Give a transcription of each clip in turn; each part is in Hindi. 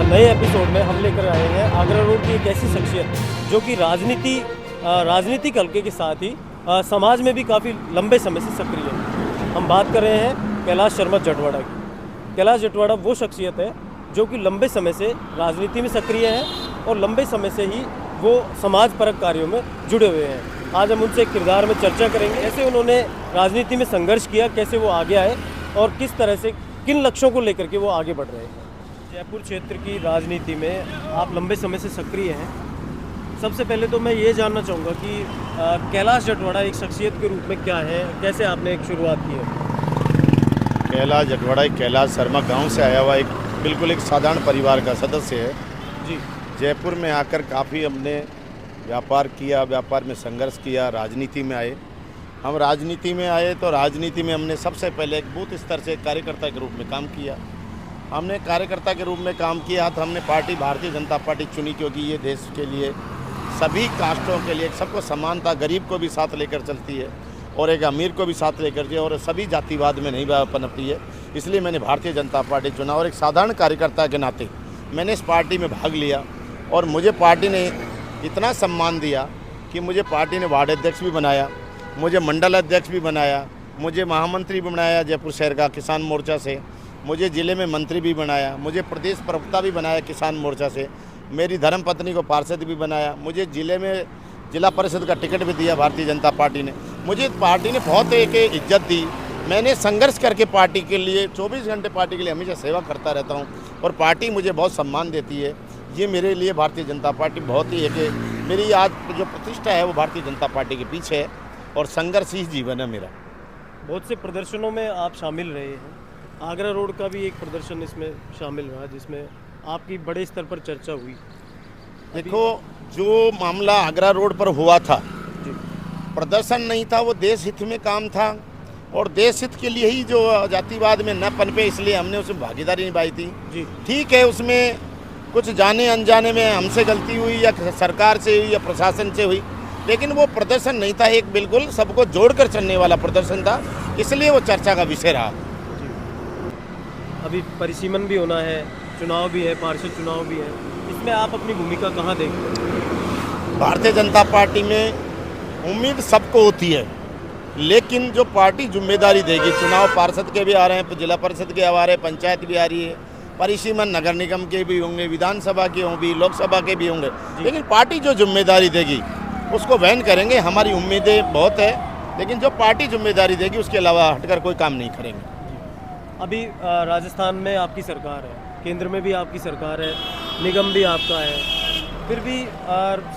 नए एपिसोड में हम लेकर आए हैं आगरा रोड की एक ऐसी शख्सियत जो कि राजनीतिक हल्के के साथ ही समाज में भी काफ़ी लंबे समय से सक्रिय है। हम बात कर रहे हैं कैलाश शर्मा जटवाड़ा की। कैलाश जटवाड़ा वो शख्सियत है जो कि लंबे समय से राजनीति में सक्रिय है और लंबे समय से ही वो समाज परक कार्यों में जुड़े हुए हैं। आज हम उनसे किरदार में चर्चा करेंगे, कैसे उन्होंने राजनीति में संघर्ष किया, कैसे वो आगे आए और किस तरह से किन लक्ष्यों को लेकर के वो आगे बढ़ रहे हैं। जयपुर क्षेत्र की राजनीति में आप लंबे समय से सक्रिय हैं। सबसे पहले तो मैं ये जानना चाहूँगा कि कैलाश जटवाड़ा एक शख्सियत के रूप में क्या है, कैसे आपने एक शुरुआत की है? कैलाश जटवाड़ा एक कैलाश शर्मा गांव से आया हुआ बिल्कुल एक साधारण परिवार का सदस्य है जी। जयपुर में आकर काफ़ी हमने व्यापार किया, व्यापार में संघर्ष किया, राजनीति में आए। हम राजनीति में आए तो राजनीति में हमने सबसे पहले एक बूथ स्तर से कार्यकर्ता के रूप में काम किया। हमने कार्यकर्ता के रूप में काम किया तो हमने पार्टी भारतीय जनता पार्टी चुनी, क्योंकि ये देश के लिए सभी कास्टों के लिए सबको समानता, गरीब को भी साथ लेकर चलती है और एक अमीर को भी साथ लेकर चलती है और सभी जातिवाद में नहीं पनपती है। इसलिए मैंने भारतीय जनता पार्टी चुना और एक साधारण कार्यकर्ता के नाते मैंने इस पार्टी में भाग लिया और मुझे पार्टी ने इतना सम्मान दिया कि मुझे पार्टी ने वार्ड अध्यक्ष भी बनाया, मुझे मंडल अध्यक्ष भी बनाया, मुझे महामंत्री भी बनाया जयपुर शहर का किसान मोर्चा से, मुझे ज़िले में मंत्री भी बनाया, मुझे प्रदेश प्रवक्ता भी बनाया किसान मोर्चा से, मेरी धर्मपत्नी को पार्षद भी बनाया, मुझे ज़िले में जिला परिषद का टिकट भी दिया भारतीय जनता पार्टी ने। मुझे पार्टी ने बहुत एक इज्जत दी। मैंने संघर्ष करके पार्टी के लिए 24 घंटे पार्टी के लिए हमेशा सेवा करता रहता हूँ और पार्टी मुझे बहुत सम्मान देती है। ये मेरे लिए भारतीय जनता पार्टी बहुत ही एक मेरी आज जो प्रतिष्ठा है वो भारतीय जनता पार्टी के पीछे है और संघर्ष ही जीवन है मेरा। बहुत से प्रदर्शनों में आप शामिल रहे हैं। आगरा रोड का भी एक प्रदर्शन इसमें शामिल रहा जिसमें आपकी बड़े स्तर पर चर्चा हुई। देखो, जो मामला आगरा रोड पर हुआ था प्रदर्शन नहीं था, वो देश हित में काम था और देश हित के लिए ही जो जातिवाद में न पनपे, इसलिए हमने उसमें भागीदारी निभाई थी जी। ठीक है, उसमें कुछ जाने अनजाने में हमसे गलती हुई या सरकार से हुई या प्रशासन से हुई, लेकिन वो प्रदर्शन नहीं था, एक बिल्कुल सबको जोड़कर चलने वाला प्रदर्शन था, इसलिए वो चर्चा का विषय रहा। अभी परिसीमन भी होना है, चुनाव भी है, पार्षद चुनाव भी है, इसमें आप अपनी भूमिका कहाँ देखते हैं? भारतीय जनता पार्टी में उम्मीद सबको होती है, लेकिन जो पार्टी जिम्मेदारी देगी, चुनाव पार्षद के भी आ रहे हैं, जिला परिषद के आ रहे हैं, पंचायत भी आ रही है, परिसीमन नगर निगम के भी होंगे, विधानसभा के होंगे, लोकसभा के भी होंगे, लेकिन पार्टी जो जिम्मेदारी देगी उसको वहन करेंगे। हमारी उम्मीदें बहुत है, लेकिन जो पार्टी जिम्मेदारी देगी उसके अलावा हटकर कोई काम नहीं करेंगे। अभी राजस्थान में आपकी सरकार है, केंद्र में भी आपकी सरकार है, निगम भी आपका है, फिर भी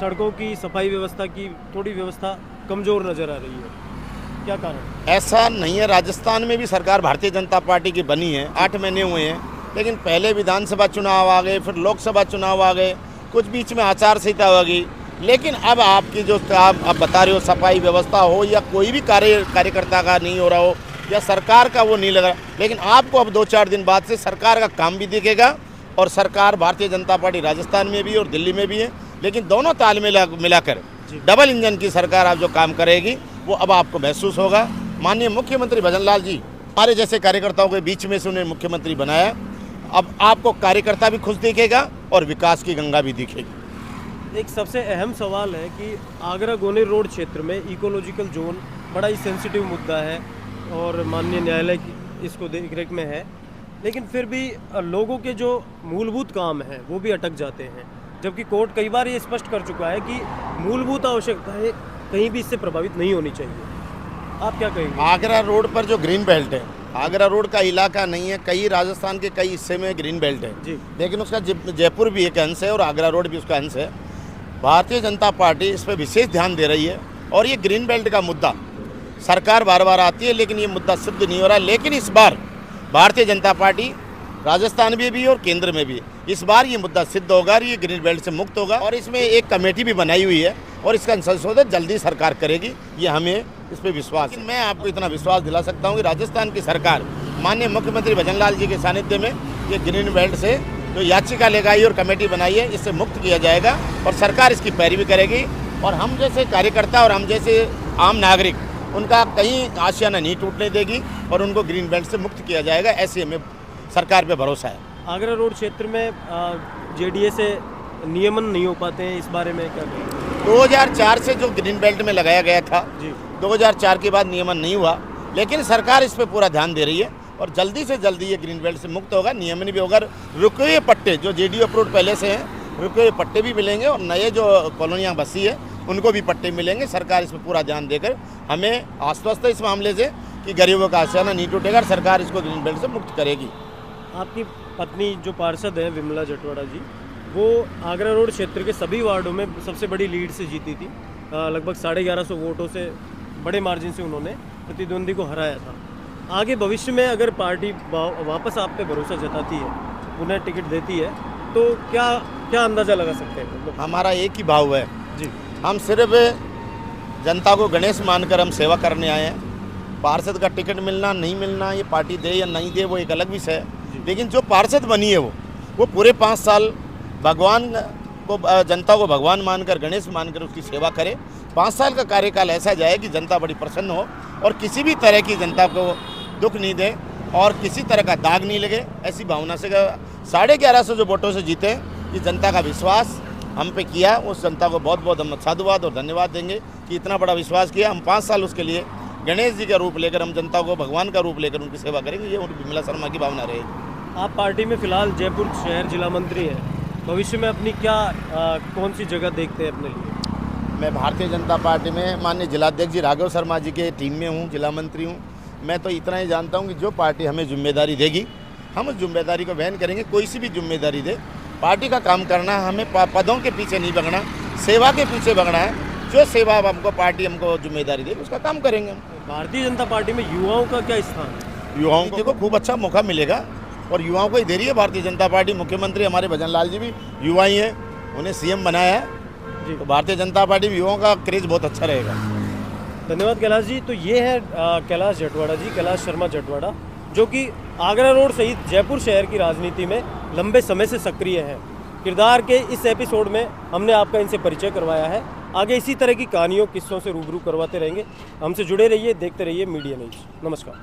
सड़कों की सफाई व्यवस्था की थोड़ी व्यवस्था कमज़ोर नज़र आ रही है, क्या कारण? ऐसा नहीं है, राजस्थान में भी सरकार भारतीय जनता पार्टी की बनी है, 8 महीने हुए हैं, लेकिन पहले विधानसभा चुनाव आ गए, फिर लोकसभा चुनाव आ गए, कुछ बीच में आचार संहिता आ गई, लेकिन अब आपकी जो आप बता रहे हो सफाई व्यवस्था हो या कोई भी कार्यकर्ता का नहीं हो रहा हो या सरकार का वो नहीं लग रहा, लेकिन आपको अब 2-4 दिन बाद से सरकार का काम भी दिखेगा और सरकार भारतीय जनता पार्टी राजस्थान में भी और दिल्ली में भी है, लेकिन दोनों तालमेल मिलाकर डबल इंजन की सरकार अब जो काम करेगी वो अब आपको महसूस होगा। माननीय मुख्यमंत्री भजन लाल जी हमारे जैसे कार्यकर्ताओं के बीच में से उन्हें मुख्यमंत्री बनाया, अब आपको कार्यकर्ता भी खुश दिखेगा और विकास की गंगा भी दिखेगी। एक सबसे अहम सवाल है कि आगरा गोनेर रोड क्षेत्र में इकोलॉजिकल जोन बड़ा ही सेंसिटिव मुद्दा है और माननीय न्यायालय की इसको देखरेख में है, लेकिन फिर भी लोगों के जो मूलभूत काम हैं वो भी अटक जाते हैं, जबकि कोर्ट कई बार ये स्पष्ट कर चुका है कि मूलभूत आवश्यकताएं कहीं भी इससे प्रभावित नहीं होनी चाहिए। आप क्या कहेंगे? आगरा रोड पर जो ग्रीन बेल्ट है, आगरा रोड का इलाका नहीं है, कई राजस्थान के कई हिस्से में ग्रीन बेल्ट है जी, लेकिन उसका जयपुर भी एक अंश है और आगरा रोड भी उसका अंश है। भारतीय जनता पार्टी इस पर विशेष ध्यान दे रही है और ये ग्रीन बेल्ट का मुद्दा सरकार बार बार आती है, लेकिन ये मुद्दा सिद्ध नहीं हो रहा। लेकिन इस बार भारतीय जनता पार्टी राजस्थान में भी और केंद्र में भी इस बार ये मुद्दा सिद्ध होगा, ये ग्रीन बेल्ट से मुक्त होगा और इसमें एक कमेटी भी बनाई हुई है और इसका संशोधन जल्दी सरकार करेगी, ये हमें इस पर विश्वास है। मैं आपको इतना विश्वास दिला सकता हूँ कि राजस्थान की सरकार माननीय मुख्यमंत्री भजन लाल जी के सानिध्य में ये ग्रीन बेल्ट से जो याचिका लगाई और कमेटी बनाई है इससे मुक्त किया जाएगा और सरकार इसकी पैरवी करेगी और हम जैसे कार्यकर्ता और हम जैसे आम नागरिक उनका कहीं आशियाना नहीं टूटने देगी और उनको ग्रीन बेल्ट से मुक्त किया जाएगा, ऐसे हमें सरकार पे भरोसा है। आगरा रोड क्षेत्र में जेडीए से नियमन नहीं हो पाते हैं, इस बारे में क्या कहेंगे? 2004 से जो ग्रीन बेल्ट में लगाया गया था, जी 2004 के बाद नियमन नहीं हुआ, लेकिन सरकार इस पे पूरा ध्यान दे रही है और जल्दी से जल्दी ये ग्रीन बेल्ट से मुक्त होगा। नियमन भी होगा, रुके हुए पट्टे जो जेडीए अप्रूव्ड पहले से हैं, रुके हुए पट्टे भी मिलेंगे और नए जो कॉलोनियाँ बसी है उनको भी पट्टे मिलेंगे। सरकार इस पर पूरा ध्यान देकर हमें आश्वस्त है इस मामले से कि गरीबों का आशियाना नहीं टूटेगा और सरकार इसको ग्रीन बेल्ट से मुक्त करेगी। आपकी पत्नी जो पार्षद हैं विमला जटवाड़ा जी, वो आगरा रोड क्षेत्र के सभी वार्डों में सबसे बड़ी लीड से जीती थी। लगभग 1150 वोटों से बड़े मार्जिन से उन्होंने प्रतिद्वंदी को हराया था। आगे भविष्य में अगर पार्टी वापस आप पे भरोसा जताती है, उन्हें टिकट देती है, तो क्या क्या अंदाज़ा लगा सकते हैं? मतलब हमारा एक ही भाव है जी, हम सिर्फ जनता को गणेश मानकर हम सेवा करने आए हैं। पार्षद का टिकट मिलना नहीं मिलना, ये पार्टी दे या नहीं दे, वो एक अलग विषय है। लेकिन जो पार्षद बनी है वो पूरे 5 साल भगवान को, जनता को भगवान मानकर, गणेश मानकर उसकी सेवा करे। 5 साल का कार्यकाल ऐसा जाए कि जनता बड़ी प्रसन्न हो और किसी भी तरह की जनता को दुख नहीं दे और किसी तरह का दाग नहीं लगे, ऐसी भावना से 1150 जो वोटों से जीते, ये जनता का विश्वास हम पे किया। उस जनता को बहुत बहुत हम साधुवाद और धन्यवाद देंगे कि इतना बड़ा विश्वास किया। हम 5 साल उसके लिए गणेश जी का रूप लेकर, हम जनता को भगवान का रूप लेकर उनकी सेवा करेंगे। ये विमला शर्मा की भावना रहेगी। आप पार्टी में फिलहाल जयपुर शहर जिला मंत्री हैं, भविष्य में अपनी क्या कौन सी जगह देखते हैं अपने लिए? मैं भारतीय जनता पार्टी में माननीय जिलाध्यक्ष जी राघव शर्मा जी के टीम में हूँ, जिला मंत्री हूँ। मैं तो इतना ही जानता हूँ कि जो पार्टी हमें जिम्मेदारी देगी, हम उस जिम्मेदारी को वहन करेंगे। कोई सी भी जिम्मेदारी दे, पार्टी का काम करना है, हमें पदों के पीछे नहीं भगना, सेवा के पीछे भगना है। जो सेवा हमको पार्टी हमको जिम्मेदारी देगी उसका काम करेंगे हम। भारतीय जनता पार्टी में युवाओं का क्या स्थान है? युवाओं को देखो खूब अच्छा मौका मिलेगा और युवाओं को ही दे रही है भारतीय जनता पार्टी। मुख्यमंत्री हमारे भजन लाल जी भी युवा ही हैं, उन्हें सीएम बनाया है, तो भारतीय जनता पार्टी में युवाओं का क्रेज बहुत अच्छा रहेगा। धन्यवाद कैलाश जी। तो ये है कैलाश जटवाड़ा जी, कैलाश शर्मा जटवाड़ा, जो कि आगरा रोड सहित जयपुर शहर की राजनीति में लंबे समय से सक्रिय हैं। किरदार के इस एपिसोड में हमने आपका इनसे परिचय करवाया है। आगे इसी तरह की कहानियों, किस्सों से रूबरू करवाते रहेंगे। हमसे जुड़े रहिए, देखते रहिए मीडिया न्यूज़। नमस्कार।